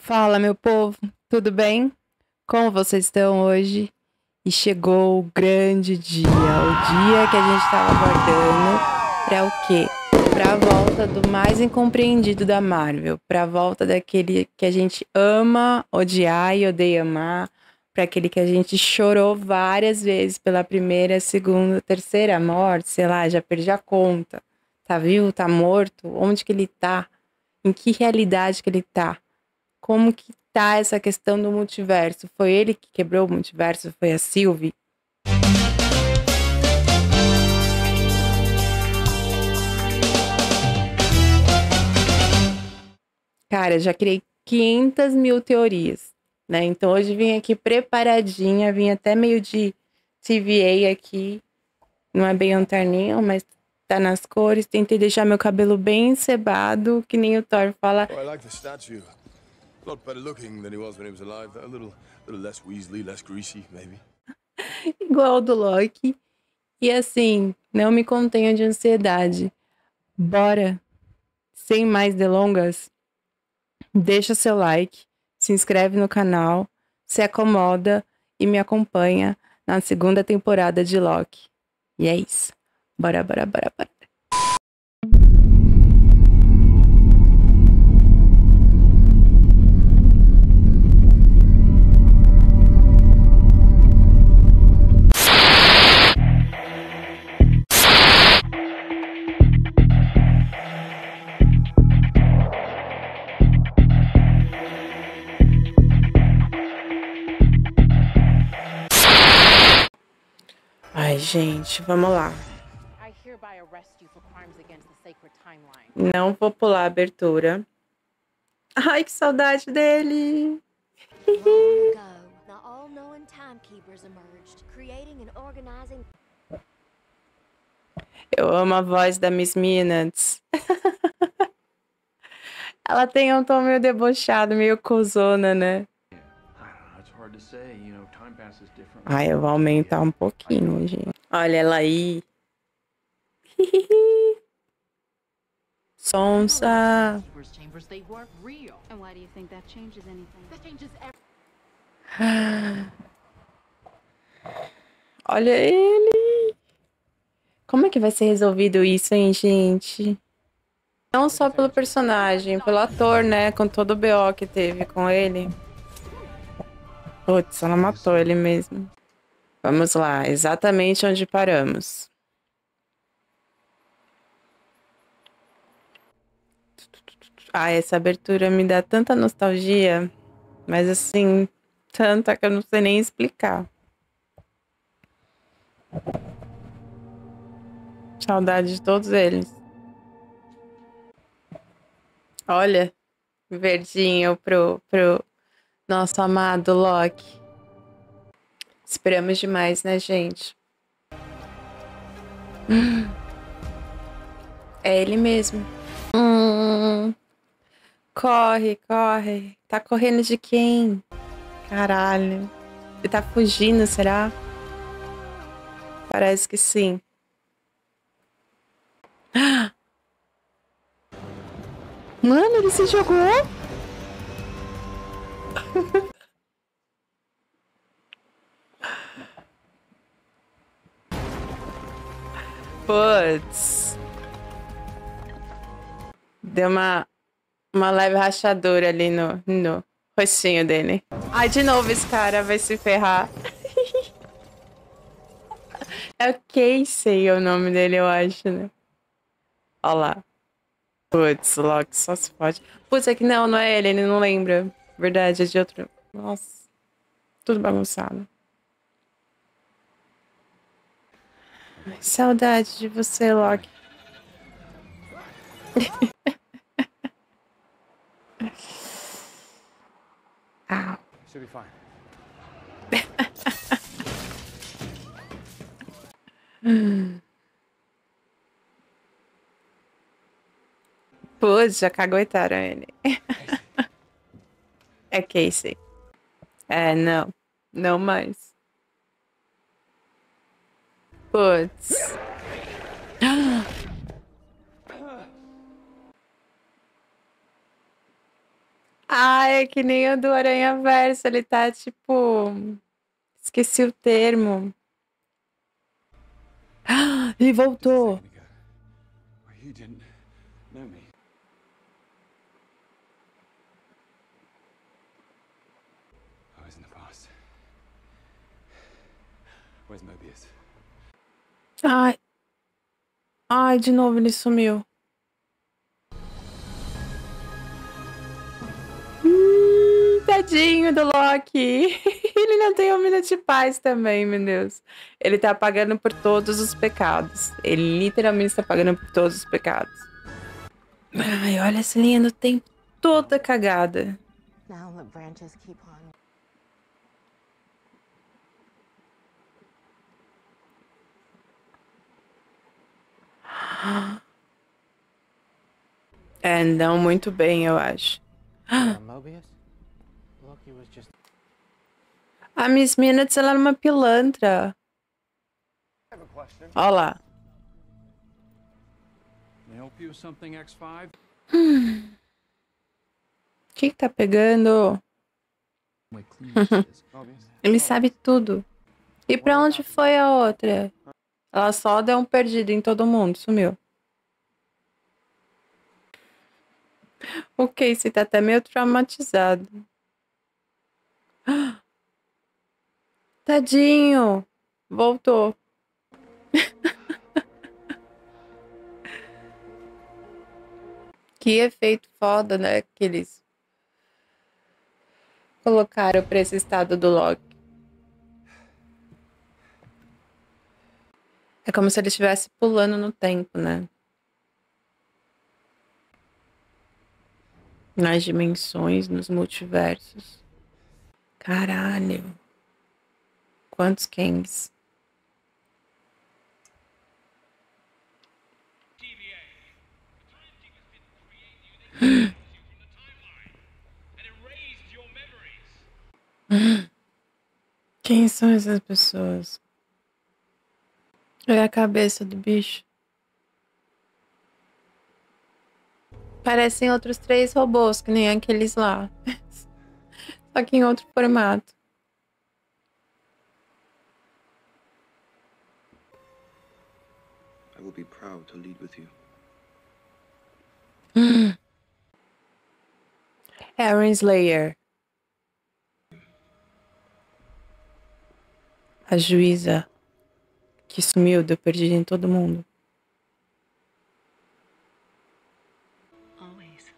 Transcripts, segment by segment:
Fala, meu povo, tudo bem? Como vocês estão hoje? E chegou o grande dia, o dia que a gente estava aguardando para o quê? Para a volta do mais incompreendido da Marvel, para a volta daquele que a gente ama odiar e odeia amar, para aquele que a gente chorou várias vezes pela primeira, segunda, terceira morte, sei lá, já perdi a conta. Tá vivo? Tá morto? Onde que ele tá? Em que realidade que ele tá? Como que tá essa questão do multiverso? Foi ele que quebrou o multiverso? Foi a Sylvie? Cara, já criei 500 mil teorias, né? Então hoje vim aqui preparadinha, vim até meio de TVA aqui. Não é bem um terninho, mas tá nas cores. Tentei deixar meu cabelo bem encebado, que nem o Thor fala. Oh, I like the statue. A lot better looking than he was when he was alive. A little less Weasley, less greasy, maybe. Igual ao do Loki. E assim, não me contenho de ansiedade. Bora! Sem mais delongas, deixa seu like, se inscreve no canal, se acomoda e me acompanha na segunda temporada de Loki. E é isso. Bora, bora, bora, bora. Ai, gente, vamos lá. Não vou pular a abertura. Ai, que saudade dele! Eu amo a voz da Miss Minutes. Ela tem um tom meio debochado, meio cozona, né? Ai, eu vou aumentar um pouquinho, gente. Olha ela aí. Sonsa. Olha ele. Como é que vai ser resolvido isso, hein, gente? Não só pelo personagem, pelo ator, né? Com todo o BO que teve com ele. Putz, ela matou ele mesmo. Vamos lá, exatamente onde paramos. Ah, essa abertura me dá tanta nostalgia, mas assim, tanta que eu não sei nem explicar. Saudade de todos eles. Olha, verdinho pro nosso amado Loki. Esperamos demais, né, gente? É ele mesmo. Corre, corre. Tá correndo de quem? Caralho. Ele tá fugindo, será? Parece que sim. Mano, ele se jogou? Putz. Deu uma leve rachadura ali no rostinho dele. Ai, de novo esse cara vai se ferrar. É o Casey o nome dele, eu acho, né? Olha lá. Putz, o Loki só se pode. Putz, é que não é ele não lembra. Verdade, é de outro. Nossa, tudo bagunçado. Ai, saudade de você, Loki. Ah. Should be fine. Putz, já caguetaram ele. É Casey. É, não. Não mais. Putz. Ah, é que nem o do Aranha Verso. Ele tá tipo. Esqueci o termo. Ah, ele Just a voltou. second ago, well, you didn't know me. I was in the past. Where's Mobius? Ai, ai, de novo ele sumiu. Tadinho do Loki. Ele não tem um minuto de paz também, meu Deus. Ele tá pagando por todos os pecados. Ele literalmente está pagando por todos os pecados. Ai, olha essa linha do tempo toda cagada. Now the branches keep on. É, não muito bem, eu acho. Mobius? Loki was just. A Miss Minutes, ela era uma pilantra. Olha lá. Can I help you with something, X5? O que tá pegando? Mobius? Ele sabe tudo. E pra onde foi a outra? Ela só deu um perdido em todo mundo, sumiu. O Casey tá até meio traumatizado. Tadinho! Voltou. Que efeito foda, né? Que eles colocaram pra esse estado do Loki. É como se ele estivesse pulando no tempo, né? Nas dimensões, nos multiversos. Caralho. Quantos Kangs? Quem são essas pessoas? Olha a cabeça do bicho. Parecem outros 3 robôs, que nem aqueles lá. Só que em outro formato. I will be proud to lead with you. Aaron Slayer. A juíza que sumiu, deu perdida em todo mundo. Always.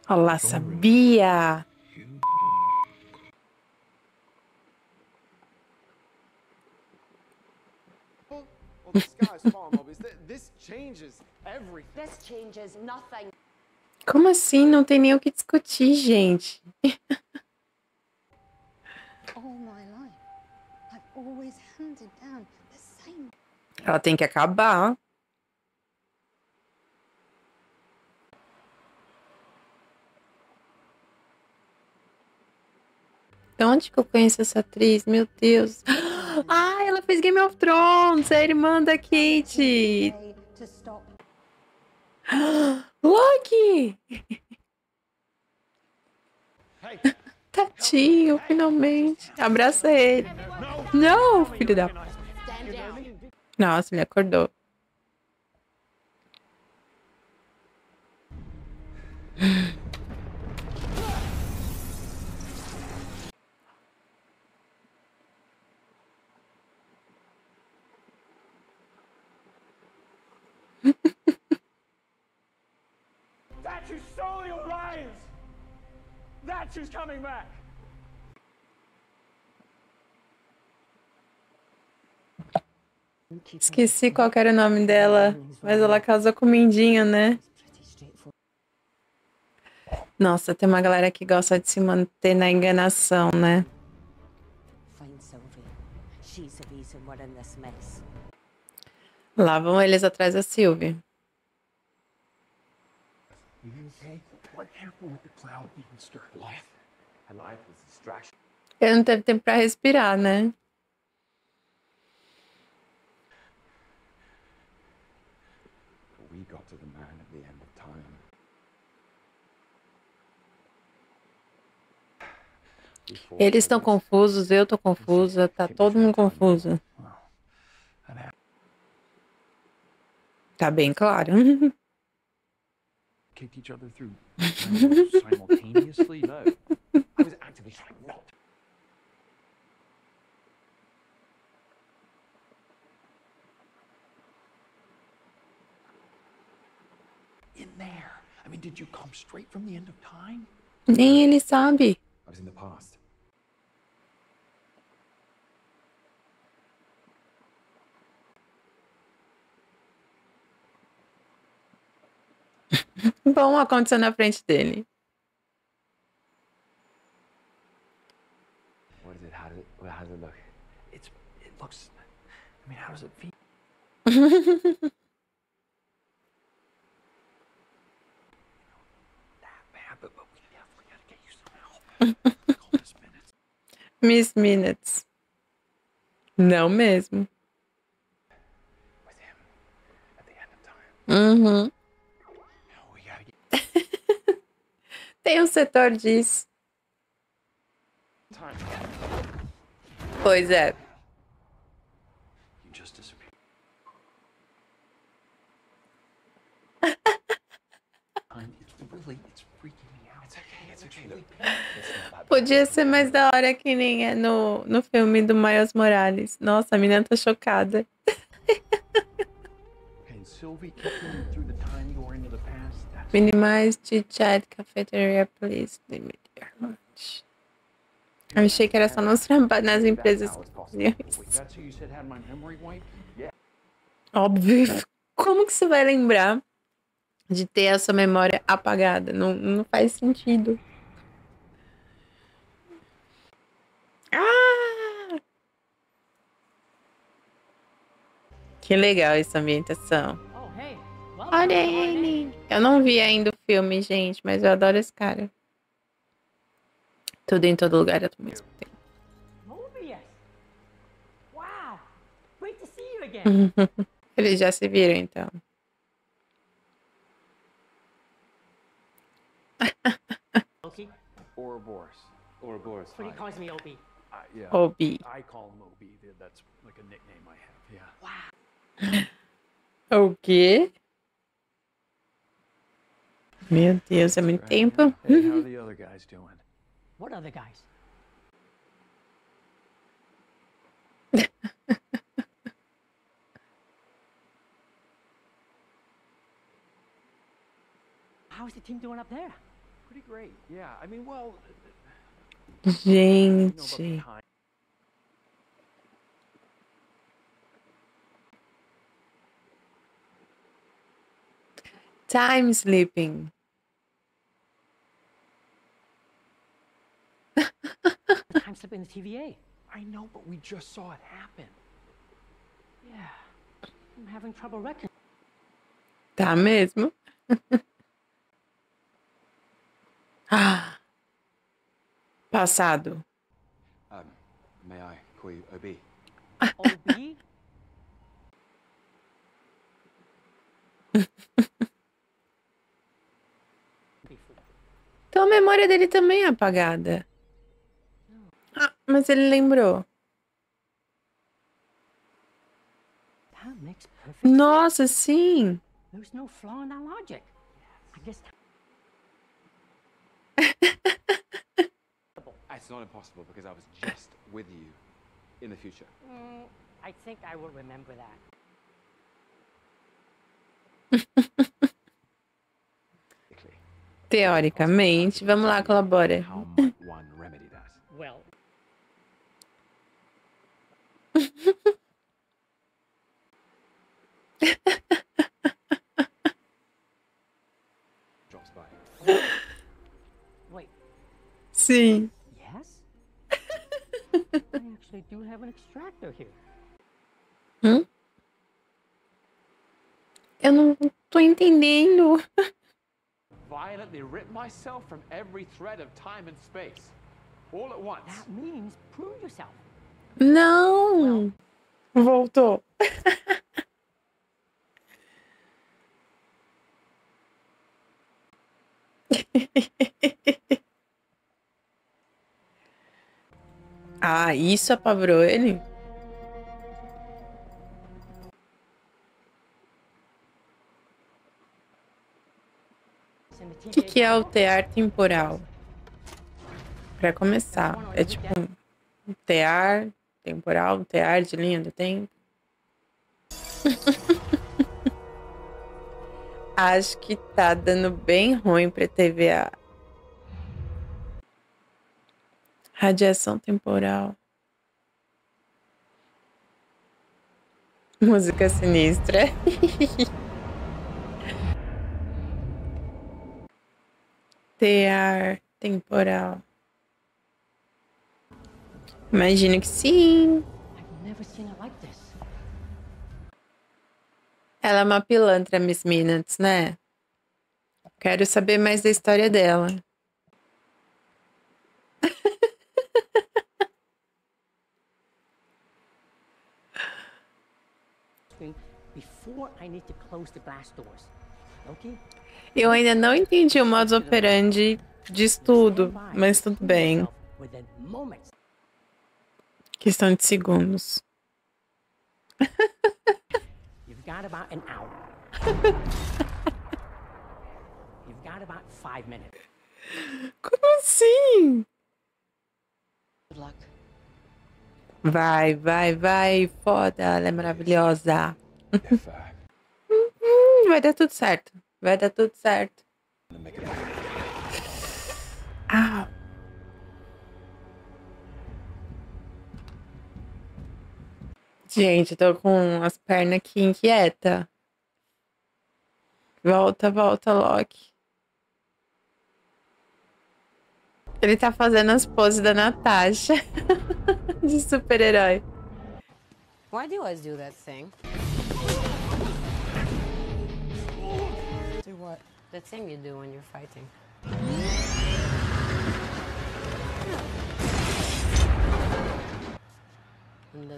Olá, sabia! Well, the sky's falling, Mobius. This changes everything. This changes nothing. Como assim? Não tem nem o que discutir, gente. All my life, I've always handed down the same. Ela tem que acabar. De onde que eu conheço essa atriz? Meu Deus. Ah, ela fez Game of Thrones, a irmã da Kate. Way to stop. Loki! Hey, Tadinho, finalmente. Abraça ele. Não, filho da... Stand down. Nossa, ele acordou. that's who stole the Orions! That's who's coming back! Esqueci qual que era o nome dela, mas ela casou com o Mindinho, né? Pretty straightforward. Nossa, tem uma galera que gosta de se manter na enganação, né? Find Sylvie. She's the reason we're in this mess. Lá vão eles atrás da Sylvie. Okay. What happened with the cloud monster? Life. And life was a distraction. Ele não teve tempo pra respirar, né? We got to the man at the end of time. before Eles estão I was confusos, eu tô confusa, tá todo mundo confuso. Tá bem claro. kicked each other through triangles simultaneously? No. I was actively trying not to. In there. I mean, did you come straight from the end of time? Nem ele sabe. I was in the past. Bom, aconteceu na frente dele. What is it? How does it look? It looks. I mean, how does it feel? That bad, but we definitely gotta get you some help. All this minutes. Miss Minutes. Não mesmo. With him at the end of time. Uhum. Now we gotta get Tem um setor disso. time. Pois é. You just disappeared. It's freaking me out. It's okay. Look, it's not that bad. Podia ser mais da hora que nem é no filme do Miles Morales. Nossa, a menina tá chocada. And Sylvie kicking you through the time door into the past. That's Minimize chit-chat, cafeteria, please limit your lunch. Eu achei que era só nas empresas que faziam isso. That's who you said had my memory wiped? Yeah. Óbvio. Como que você vai lembrar de ter essa memória apagada? Não faz sentido. Ah! Que legal essa ambientação. Olha ele! Eu não vi ainda o filme, gente, mas eu adoro esse cara. Tudo em todo lugar ao mesmo tempo. Mobius! Wow! Great to see you again! Eles já se viram, então. Loki? Ouroboros. Ouroboros. But he calls me Obi. Yeah. Obi. I call him Obi. That's like a nickname I have. Yeah. O quê? Meu Deus, é muito tempo. Hey, how are the other guys doing? What other guys? How's the team doing up there? Pretty great. Yeah. I mean, well, you know about the Gente. time. Time sleeping. Time slip in the TVA. I know, but we just saw it happen. Yeah. I'm having trouble recognizing. Tá mesmo? Ah. Passado. May I call you OB? OB? Então a memória dele também é apagada. Ah, mas ele lembrou. That makes perfect sense. Nossa, sim. There's no flaw in that logic. I guess. It's not impossible because I was just with you in the future. I think I will remember that. Teoricamente. Vamos lá, colabora. How might one remedy that? Well, Drops by. wait. Sim. Yes? I actually do have an extractor here. Eu não tô entendendo. Violently rip myself from every thread of time and space, all at once. That means prove yourself. Não. Voltou. Ah, isso apavorou ele? O que é o tear temporal? Pra começar, é tipo um tear temporal, um tear de linha do tempo. Acho que tá dando bem ruim pra TVA. Radiação temporal. Música sinistra. Tear temporal. Imagino que sim. I've never seen it like this. Ela é uma pilantra, Miss Minutes, né? Quero saber mais da história dela. Before I need to close the glass doors. Okay? Eu ainda não entendi o modus operandi disso tudo, mas tudo bem. Within moments. Questão de segundos. You've got about an hour. You've got about 5 minutes. Como assim? Good luck. Vai, vai, vai. Foda, ela é maravilhosa. F5. Vai dar tudo certo. Vai dar tudo certo. Ah. Gente, eu tô com as pernas aqui inquietas. Volta, volta, Loki. Ele tá fazendo as poses da Natasha. De super-herói. Why do you always do that thing? Do what? The thing you do when you're fighting. And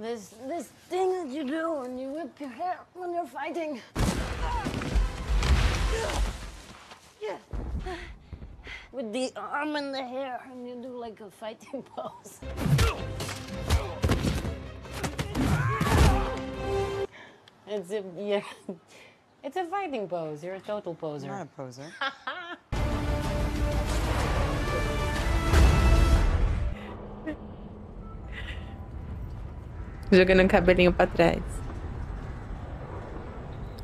this thing that you do when you whip your hair when you're fighting. Yeah. With the arm and the hair, and you do like a fighting pose. It's a fighting pose. You're a total poser. I'm not a poser. Jogando o cabelinho pra trás.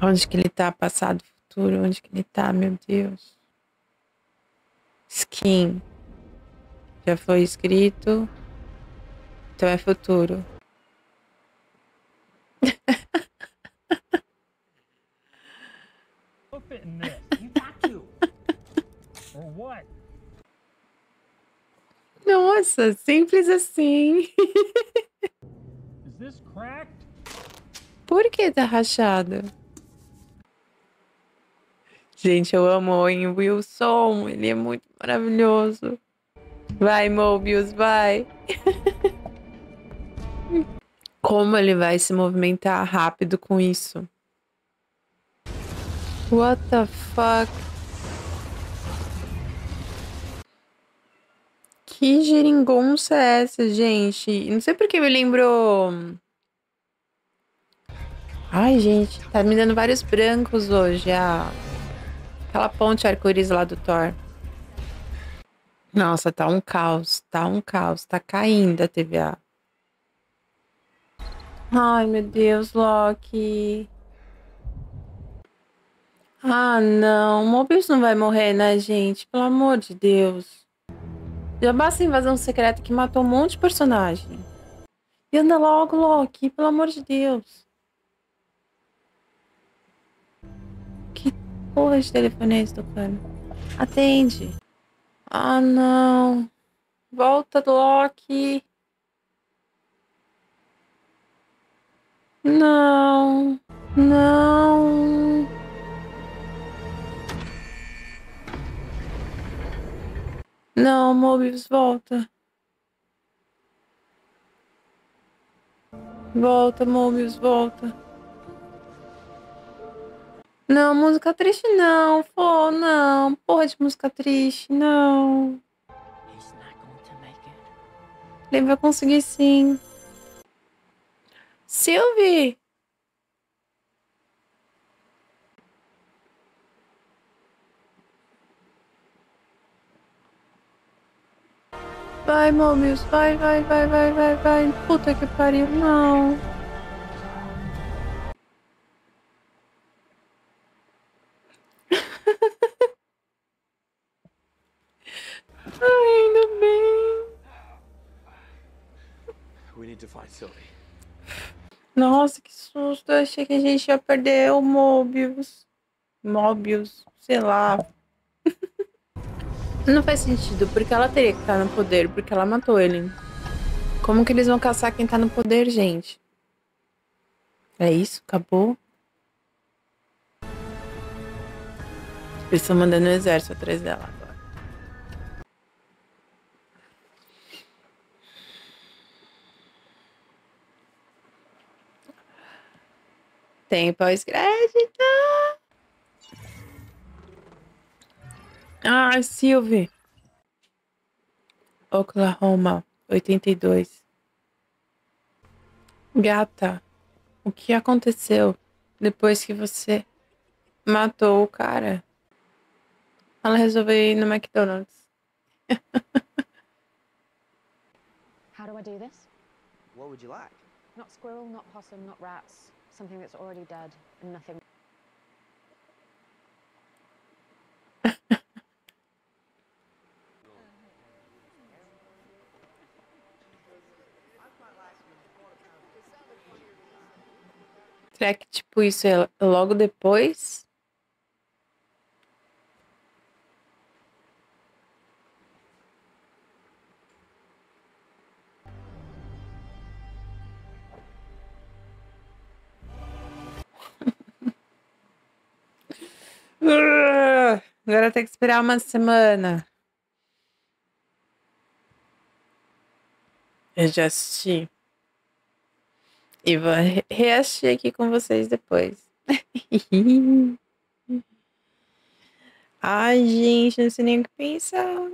Onde que ele tá? Passado, futuro? Onde que ele tá? Meu Deus. Skin. Já foi escrito. Então é futuro. Fit in this. You got to. Or what? Nossa, simples assim. Is this cracked? Por que tá rachado? Gente, eu amo o Owen Wilson. Ele é muito maravilhoso. Vai, Mobius, vai. Como ele vai se movimentar rápido com isso? What the fuck? Que geringonça é essa, gente? Não sei porque me lembrou... Ai, gente, tá me dando vários brancos hoje. Aquela ponte arco-íris lá do Thor. Nossa, tá um caos. Tá um caos. Tá caindo a TVA. Ai, meu Deus, Loki. Ah, não. O Mobius não vai morrer, né, gente? Pelo amor de Deus. Já basta a invasão secreta que matou um monte de personagem. E anda logo, Loki. Pelo amor de Deus. Que porra de telefone é esse tocando? Atende. Ah, não. Volta, Loki. Não. Não. Não, Mobius, volta. Volta, Mobius, volta. Não, música triste não. Pô, não. Porra de música triste, não. Ele vai conseguir sim. Sylvie! Vai, Mobius, vai. Puta que pariu, não. Ai, ainda bem. We need to find Sylvie. Nossa, que susto. Eu achei que a gente ia perder o Mobius. Mobius, sei lá. Não faz sentido, porque ela teria que estar no poder, porque ela matou ele. Como que eles vão caçar quem tá no poder, gente? É isso? Acabou? Eles estão mandando o exército atrás dela agora. Tem pós-crédito! Ah, Sylvie. Oklahoma, 82. Gata, o que aconteceu depois que você matou o cara? Ela resolveu ir no McDonald's. How do I do this? What would you like? Not squirrel, not possum, not rats. Something that's already dead and nothing. Será que, tipo, isso é logo depois? Agora tem que esperar uma semana. Eu já assisti. E vou reassistir aqui com vocês depois. Ai, gente, não sei nem o que pensar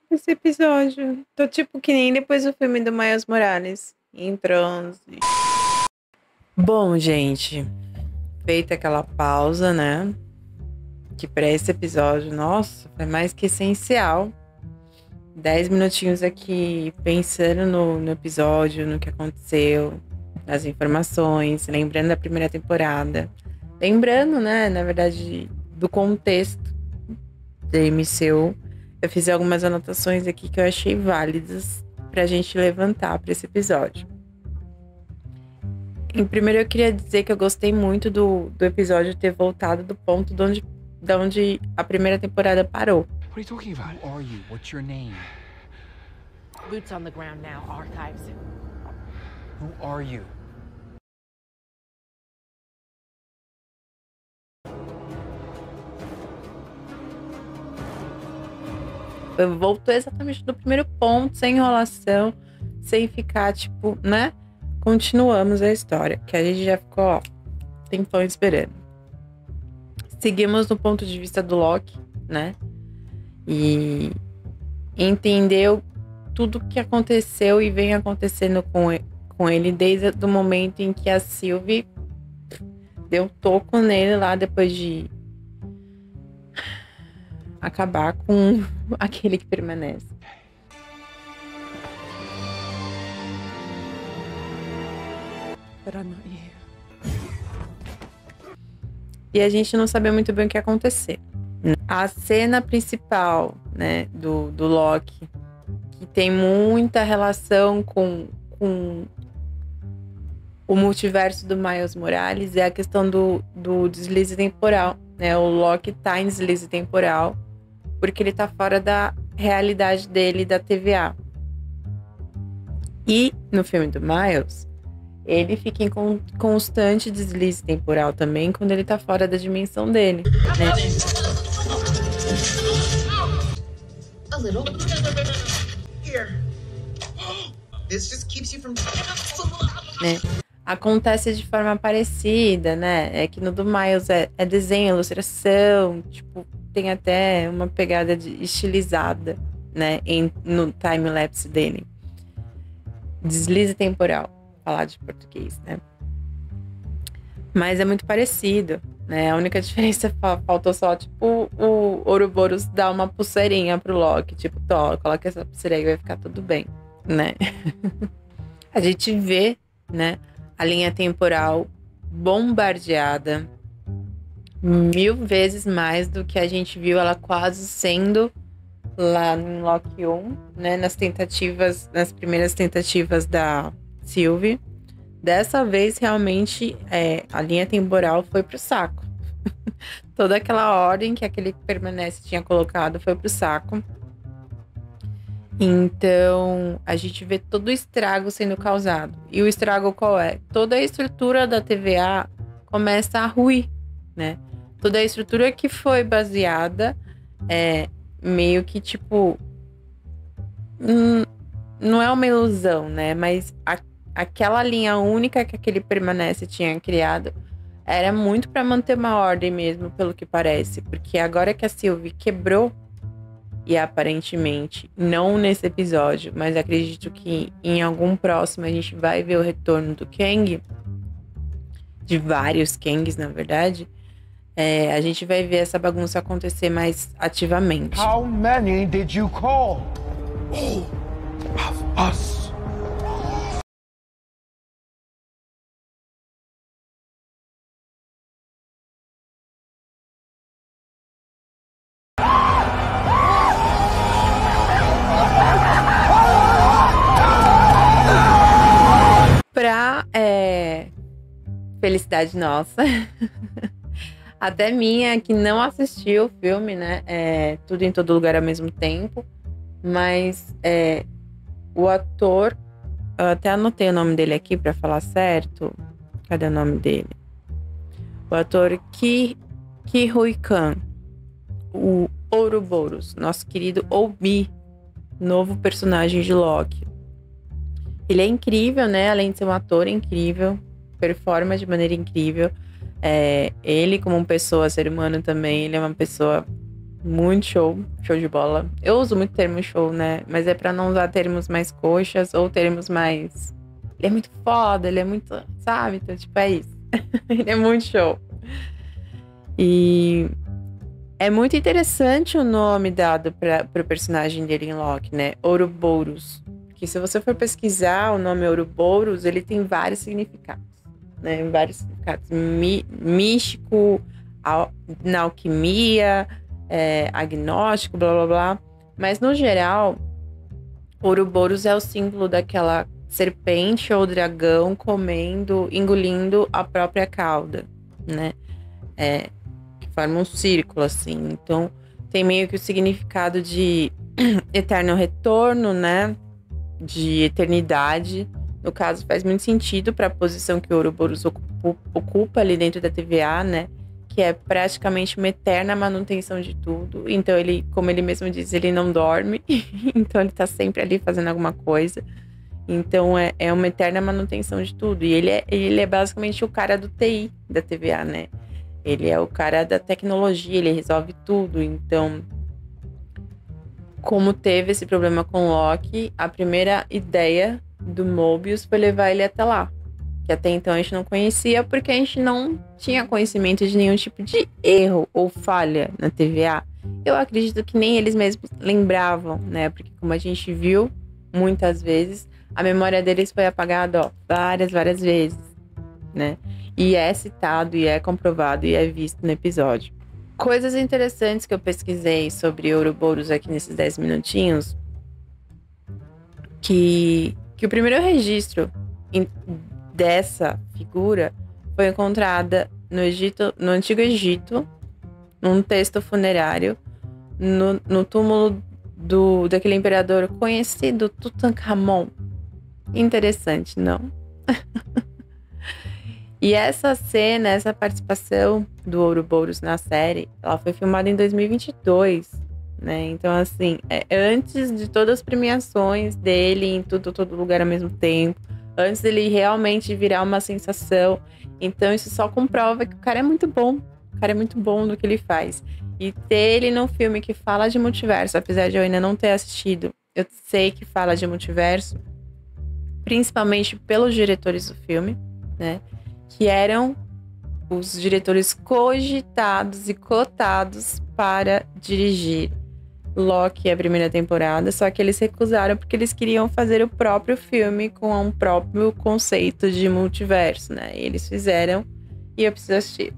nesse episódio. Tô tipo que nem depois do filme do Miles Morales. Em transe. Bom, gente. Feita aquela pausa, né? Que pra esse episódio, nossa, foi mais que essencial. 10 minutinhos aqui pensando no episódio, no que aconteceu, nas informações, lembrando da primeira temporada. Lembrando, né, na verdade, do contexto da MCU. Eu fiz algumas anotações aqui que eu achei válidas pra gente levantar pra esse episódio. Em primeiro, eu queria dizer que eu gostei muito do episódio ter voltado do ponto de onde a primeira temporada parou. What are you talking about? Who are you? What's your name? Boots on the ground now, archives. Who are you? Voltou exatamente do primeiro ponto, sem enrolação, sem ficar, tipo, né? Continuamos a história, que a gente já ficou, ó, tempão esperando. Seguimos no ponto de vista do Loki, né? E entendeu tudo que aconteceu e vem acontecendo com ele desde o momento em que a Sylvie deu um toco nele lá depois de acabar com aquele que permanece. But I'm not you. E a gente não sabia muito bem o que ia acontecer. A cena principal, né, do Loki, que tem muita relação com o multiverso do Miles Morales, é a questão do deslize temporal, né? O Loki tá em deslize temporal porque ele tá fora da realidade dele, da TVA. E no filme do Miles, ele fica em constante deslize temporal também quando ele tá fora da dimensão dele, né? A little. Here. This just keeps you from... Né? Acontece de forma parecida, né? É que no do Miles é desenho, ilustração, tipo, tem até uma pegada estilizada, né? No time-lapse dele. deslize temporal, falar de português, né? Mas é muito parecido, né? A única diferença faltou só, tipo, o Ouroboros dar uma pulseirinha pro Loki. Tipo, coloca essa pulseira aí, vai ficar tudo bem, né? A gente vê, né, a linha temporal bombardeada 1000 vezes mais do que a gente viu ela quase sendo lá em Loki 1, né? Nas primeiras tentativas da Sylvie. Dessa vez, realmente, a linha temporal foi pro saco. Toda aquela ordem que aquele Permanece tinha colocado foi pro saco. Então, a gente vê todo o estrago sendo causado. E o estrago qual é? Toda a estrutura da TVA começa a ruir, né? Toda a estrutura que foi baseada meio que, tipo... não é uma ilusão, né? Mas aquela linha única que aquele Permanece tinha criado era muito para manter uma ordem mesmo, pelo que parece. Porque agora que a Sylvie quebrou, e aparentemente, não nesse episódio, mas acredito que em algum próximo a gente vai ver o retorno do Kang, de vários Kangs, na verdade, a gente vai ver essa bagunça acontecer mais ativamente. How many did you call? All of us. Pra felicidade nossa, até minha, que não assistiu o filme, né? Tudo em Todo Lugar ao Mesmo Tempo. Mas o ator, eu até anotei o nome dele aqui pra falar certo. Cadê o nome dele? O ator Ki Huy Kwan, o Ouroboros, nosso querido Obi, novo personagem de Loki. Ele é incrível, né? Além de ser um ator incrível, performa de maneira incrível. Ele, como pessoa, ser humano também, ele é uma pessoa muito show de bola. Eu uso muito termo show, né? Mas é pra não usar termos mais coxas ou termos mais... Ele é muito foda, ele é muito... Sabe? Então, tipo, é isso. Ele é muito show. E é muito interessante o nome dado pro personagem dele em Loki, né? Ouroboros. Que se você for pesquisar o nome Ouroboros, ele tem vários significados, né? Vários significados. Místico, na alquimia, agnóstico, blá blá blá. Mas no geral, Ouroboros é o símbolo daquela serpente ou dragão engolindo a própria cauda, né? Que forma um círculo, assim. Então, tem meio que o significado de eterno retorno, né? De eternidade. No caso, faz muito sentido para a posição que o Ouroboros ocupa ali dentro da TVA, né? Que é praticamente uma eterna manutenção de tudo. Então ele, como ele mesmo diz, ele não dorme. Então ele tá sempre ali fazendo alguma coisa. Então é uma eterna manutenção de tudo. E ele é basicamente o cara do TI da TVA, né? Ele é o cara da tecnologia, ele resolve tudo. Então, como teve esse problema com o Loki, a primeira ideia do Mobius foi levar ele até lá. Que até então a gente não conhecia, porque a gente não tinha conhecimento de nenhum tipo de erro ou falha na TVA. Eu acredito que nem eles mesmos lembravam, né? Porque como a gente viu muitas vezes, a memória deles foi apagada, ó, várias vezes, né? E é citado, e é comprovado, e é visto no episódio. Coisas interessantes que eu pesquisei sobre Ouroboros aqui nesses 10 minutinhos, que o primeiro registro dessa figura foi encontrada no Antigo Egito, num texto funerário, no túmulo daquele imperador conhecido, Tutankhamon. Interessante, não? E essa cena, essa participação do Ouroboros na série, ela foi filmada em 2022, né? Então, assim, antes de todas as premiações dele em todo lugar ao mesmo tempo, antes dele realmente virar uma sensação. Então, isso só comprova que o cara é muito bom. O cara é muito bom no que ele faz. E ter ele num filme que fala de multiverso, apesar de eu ainda não ter assistido, eu sei que fala de multiverso, principalmente pelos diretores do filme, né? Que eram os diretores cogitados e cotados para dirigir Loki a primeira temporada, só que eles recusaram porque eles queriam fazer o próprio filme com um próprio conceito de multiverso, né? E eles fizeram e eu preciso assistir.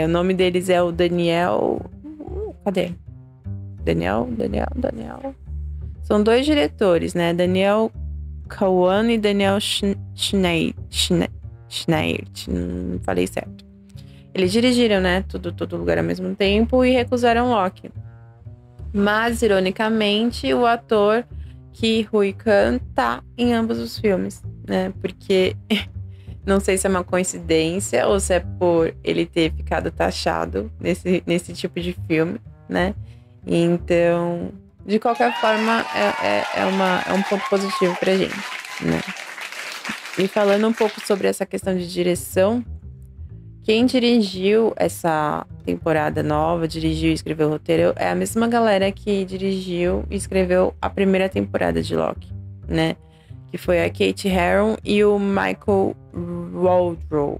O nome deles é o Daniel... Cadê? Daniel. São 2 diretores, né? Daniel Kawan e Daniel Schneid. Não falei certo. Eles dirigiram, né? Todo lugar ao mesmo tempo e recusaram Loki. Mas, ironicamente, o ator Ke Huy Quan tá em ambos os filmes, né? Porque não sei se é uma coincidência ou se é por ele ter ficado taxado nesse tipo de filme, né? Então, de qualquer forma, é um ponto positivo pra gente, né? E falando um pouco sobre essa questão de direção, quem dirigiu essa temporada nova, dirigiu e escreveu o roteiro, é a mesma galera que dirigiu e escreveu a primeira temporada de Loki, né? Que foi a Kate Herron e o Michael Waldron.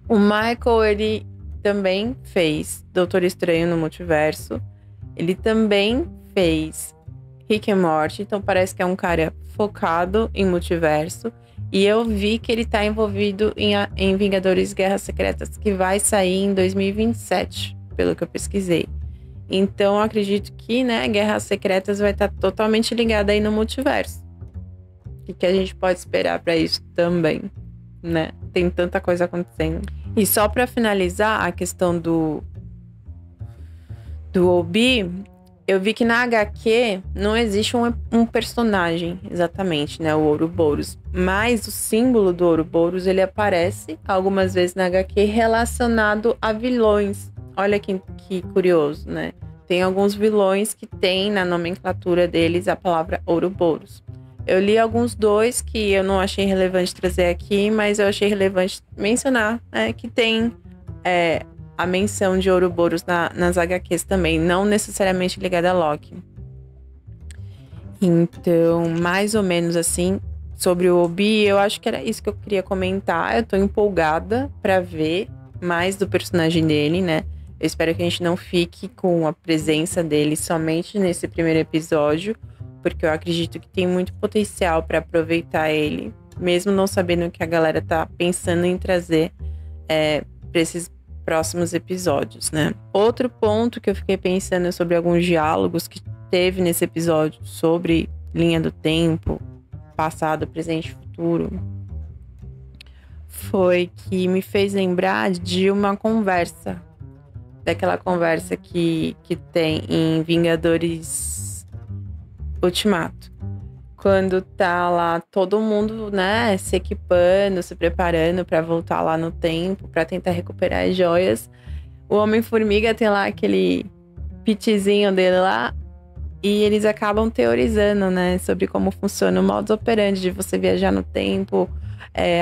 O Michael, ele também fez Doutor Estranho no Multiverso. Ele também fez Rick and Morty, então parece que é um cara focado em multiverso. E eu vi que ele tá envolvido em Vingadores Guerras Secretas, que vai sair em 2027, pelo que eu pesquisei. Então, eu acredito que, né, Guerras Secretas vai estar totalmente ligada aí no multiverso. O que a gente pode esperar para isso também, né? Tem tanta coisa acontecendo. E só para finalizar a questão do Obi, eu vi que na HQ não existe um personagem exatamente, né? O Ouroboros. Mas o símbolo do Ouroboros, ele aparece algumas vezes na HQ relacionado a vilões. Olha que curioso, né? Tem alguns vilões que tem na nomenclatura deles a palavra Ouroboros. Eu li alguns 2 que eu não achei relevante trazer aqui, mas eu achei relevante mencionar, né? Que tem a menção de Ouroboros nas HQs também, não necessariamente ligada a Loki. Então, mais ou menos assim, sobre o Obi, eu acho que era isso que eu queria comentar. Eu tô empolgada pra ver mais do personagem dele, né? Eu espero que a gente não fique com a presença dele somente nesse primeiro episódio, porque eu acredito que tem muito potencial pra aproveitar ele, mesmo não sabendo o que a galera tá pensando em trazer pra esses próximos episódios, né? Outro ponto que eu fiquei pensando sobre alguns diálogos que teve nesse episódio sobre linha do tempo, passado, presente e futuro, foi que me fez lembrar de uma conversa, daquela conversa que tem em Vingadores Ultimato, quando tá lá todo mundo, né, se equipando, se preparando pra voltar lá no tempo, pra tentar recuperar as joias. O Homem-Formiga tem lá aquele pitzinho dele lá e eles acabam teorizando, né, sobre como funciona o modus operandi de você viajar no tempo,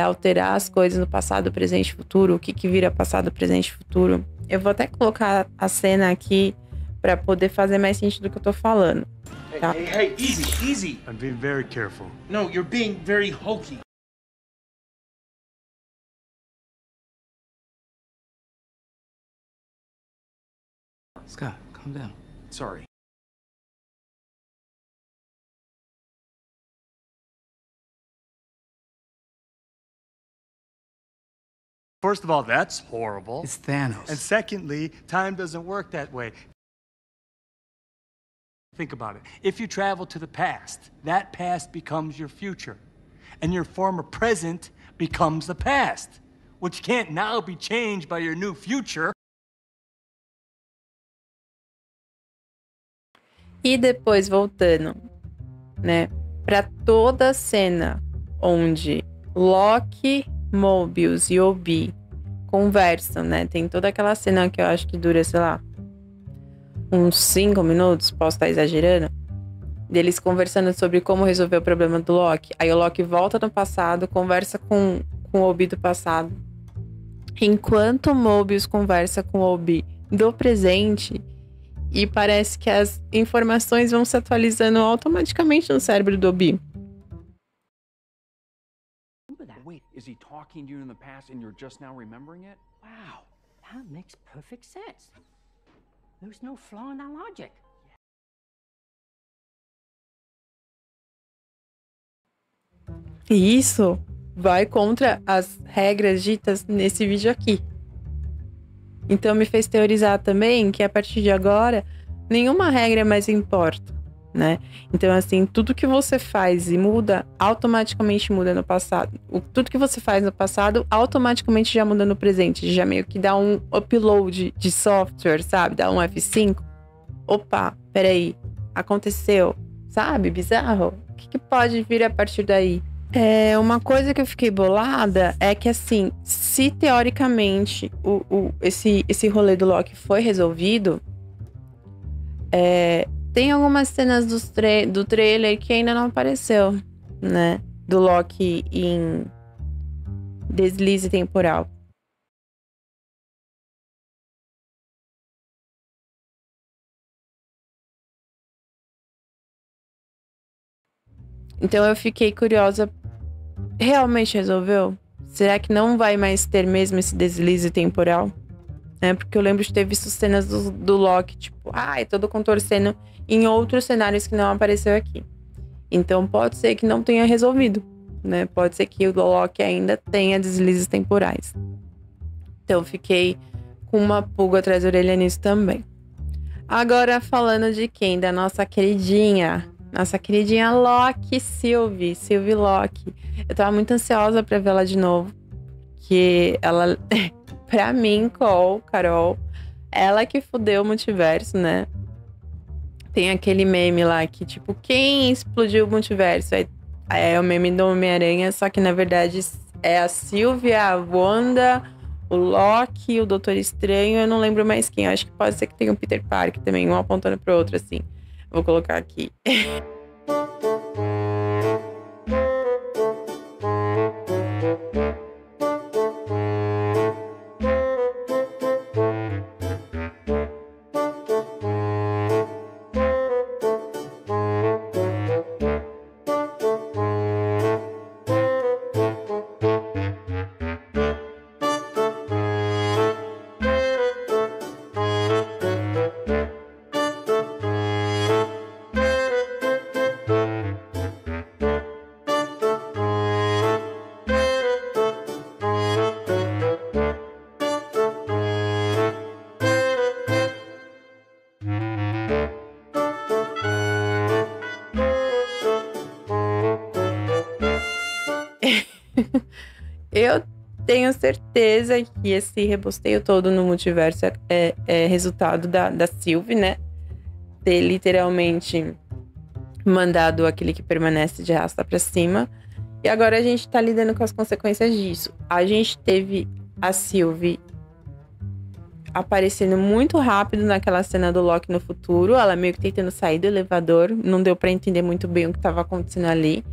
alterar as coisas no passado, presente e futuro, o que vira passado, presente e futuro. Eu vou até colocar a cena aqui pra poder fazer mais sentido do que eu tô falando. Tá. Hey, easy. I'm being very careful. No, you're being very hokey. Scott, calm down. Sorry. First of all, that's horrible. It's Thanos. And secondly, time doesn't work that way. Think about it. If you travel to the past, that past becomes your future. And your former present becomes the past, which can't now be changed by your new future. E depois voltando, né, pra toda a cena onde Loki, Mobius e Obi conversam, né? Tem toda aquela cena que eu acho que dura, sei lá, uns 5 minutos, posso estar exagerando, deles conversando sobre como resolver o problema do Loki. Aí o Loki volta no passado, conversa com o Obi do passado. Enquanto o Mobius conversa com o Obi do presente, e parece que as informações vão se atualizando automaticamente no cérebro do Obi. Wait, is he talking to you in the past and you're just now remembering it? Wow, that makes perfect sense. There's no flaw in that logic. E isso vai contra as regras ditas nesse vídeo aqui. Então me fez teorizar também que a partir de agora nenhuma regra mais importa, né? Então assim, tudo que você faz e muda, automaticamente muda no passado. Tudo que você faz no passado, automaticamente já muda no presente. Já meio que dá um upload de software, sabe? Dá um F5. Opa, peraí, aconteceu, sabe? Bizarro. O que pode vir a partir daí? Uma coisa que eu fiquei bolada é que, assim, se teoricamente esse rolê do Loki foi resolvido, tem algumas cenas do trailer que ainda não apareceu, né? Do Loki em deslize temporal. Então eu fiquei curiosa. Realmente resolveu? Será que não vai mais ter mesmo esse deslize temporal? Porque eu lembro de ter visto cenas do Loki, tipo, todo contorcendo em outros cenários que não apareceu aqui. Então pode ser que não tenha resolvido, né? Pode ser que o Loki ainda tenha deslizes temporais. Então fiquei com uma pulga atrás da orelha nisso também. Agora falando de quem? Da nossa queridinha Loki, Sylvie Loki. Eu tava muito ansiosa pra vê-la de novo. Que ela, pra mim, Carol, ela que fudeu o multiverso, né? Tem aquele meme lá que, tipo, quem explodiu o multiverso? É o meme do Homem-Aranha, só que na verdade é a Sylvie, a Wanda, o Loki, o Doutor Estranho, eu não lembro mais quem. Eu acho que pode ser que tenha o Peter Parker também, um apontando pro outro, assim. Vou colocar aqui. Eu tenho certeza que esse rebosteio todo no multiverso é resultado da Sylvie, né? Ter literalmente mandado aquele que permanece de arrasta pra cima. E agora a gente tá lidando com as consequências disso. A gente teve a Sylvie aparecendo muito rápido naquela cena do Loki no futuro. Ela meio que tentando sair do elevador. Não deu pra entender muito bem o que tava acontecendo ali.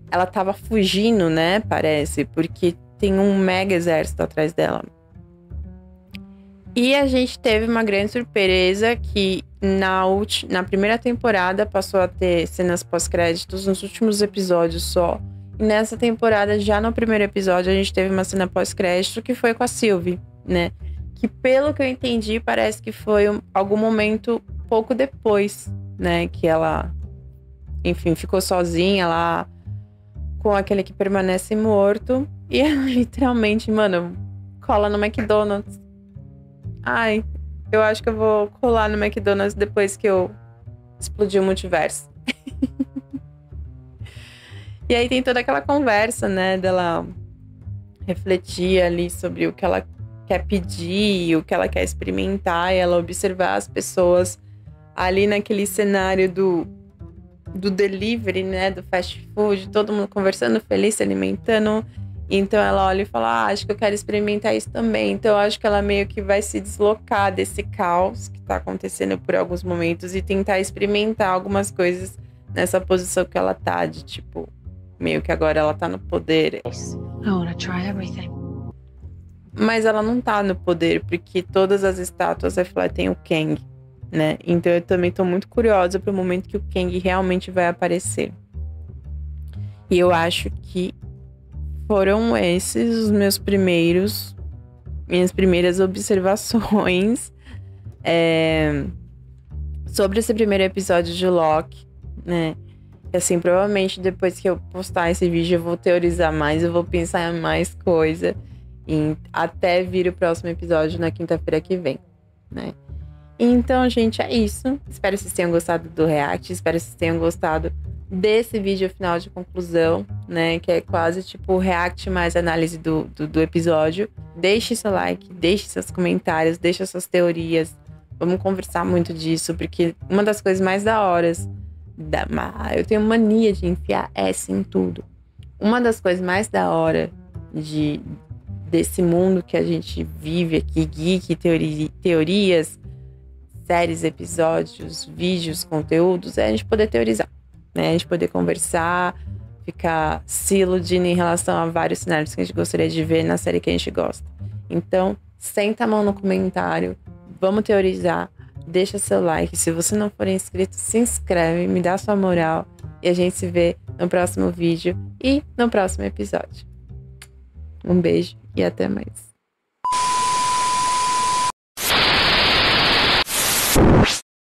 Ela tava fugindo, né? Parece, porque tem um mega exército atrás dela. E a gente teve uma grande surpresa que na primeira temporada passou a ter cenas pós-créditos nos últimos episódios só. E nessa temporada, já no primeiro episódio, a gente teve uma cena pós-crédito que foi com a Sylvie, né? Que pelo que eu entendi, parece que foi algum momento pouco depois, né? Que ela, enfim, ficou sozinha lá com aquele que permanece morto. E ela literalmente, mano, cola no McDonald's. Ai, eu acho que eu vou colar no McDonald's depois que eu explodir o multiverso. E aí tem toda aquela conversa, né, dela refletir ali sobre o que ela quer pedir, o que ela quer experimentar, e ela observar as pessoas ali naquele cenário do delivery, né, do fast food, todo mundo conversando, feliz, se alimentando. Então ela olha e fala, acho que eu quero experimentar isso também. Então eu acho que ela meio que vai se deslocar desse caos que tá acontecendo por alguns momentos e tentar experimentar algumas coisas nessa posição que ela tá, de tipo, meio que agora ela tá no poder. I wanna try everything. Mas ela não tá no poder, porque todas as estátuas refletem o Kang, né? Então eu também tô muito curiosa pro momento que o Kang realmente vai aparecer. E eu acho que foram esses os minhas primeiras observações sobre esse primeiro episódio de Loki, né? Assim, provavelmente depois que eu postar esse vídeo eu vou teorizar mais, eu vou pensar em mais coisa, até vir o próximo episódio na quinta-feira que vem, né? Então, gente, é isso. Espero que vocês tenham gostado do react, espero que vocês tenham gostado desse vídeo final de conclusão, né? Que é quase tipo o react mais análise do episódio. Deixe seu like, deixe seus comentários, deixe suas teorias. Vamos conversar muito disso, porque uma das coisas mais da hora, eu tenho mania de enfiar S em tudo. Uma das coisas mais da hora desse mundo que a gente vive aqui, geek, teorias, séries, episódios, vídeos, conteúdos, é a gente poder teorizar, né? A gente poder conversar, ficar se iludindo em relação a vários cenários que a gente gostaria de ver na série que a gente gosta. Então, senta a mão no comentário, vamos teorizar, deixa seu like. Se você não for inscrito, se inscreve, me dá sua moral e a gente se vê no próximo vídeo e no próximo episódio. Um beijo e até mais.